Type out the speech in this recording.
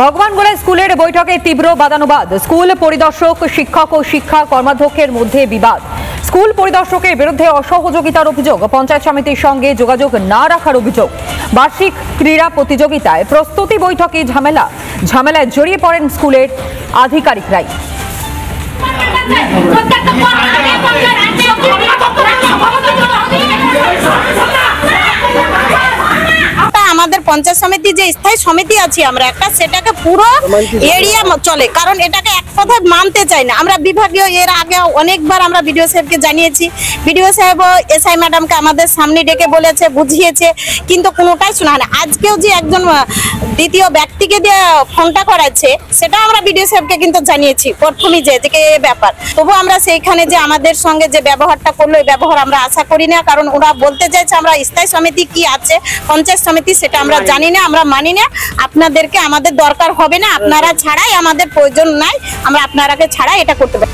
ভগবানগোলা স্কুলের বৈঠকে তীব্র বাদানুবাদ। স্কুল পরিদর্শক, শিক্ষক ও শিক্ষা কর্মাধ্যক্ষের মধ্যে বিবাদ। স্কুল পরিদর্শকের বিরুদ্ধে অসহযোগিতার অভিযোগ, পঞ্চায়েত সমিতির সঙ্গে যোগাযোগ না রাখার অভিযোগ। বার্ষিক ক্রীড়া প্রতিযোগিতায় প্রস্তুতি বৈঠকে ঝামেলায় জড়িয়ে পড়েন স্কুলের আধিকারিকরাই। আমাদের পঞ্চায়েত সমিতি যে স্থায়ী সমিতি আছে আমরা একটা, সেটাকে পুরো এরিয়া চলে, কারণ এটাকে এক কথায় মানতে চাই না। আমরা বিভাগীয় এর আগে অনেকবার আমরা বিডিও সাহেবকে জানিয়েছি, বিডিও সাহেব এসআই ম্যাডামকে আমাদের সামনে ডেকে বলেছে, বুঝিয়েছে, কিন্তু কোনোটাই শোনা হয় না। আজকেও যে একজন দ্বিতীয় ব্যক্তিকে দিয়ে ফোনটা করাচ্ছে, সেটা আমরা বিডিও সাহেবকে কিন্তু জানিয়েছি প্রথমেই যে এই ব্যাপার। তবু আমরা সেইখানে যে আমাদের সঙ্গে যে ব্যবহারটা করলো, এই ব্যবহার আমরা আশা করি না, কারণ ওরা বলতে চাইছে আমরা স্থায়ী সমিতি কি আছে, পঞ্চায়েত সমিতি, সেটা আমরা জানি না, আমরা মানি না। আপনাদেরকে আমাদের দরকার হবে না, আপনারা ছাড়াই আমাদের প্রয়োজন নাই, আমরা আপনারাকে ছাড়াই এটা করতে পারি।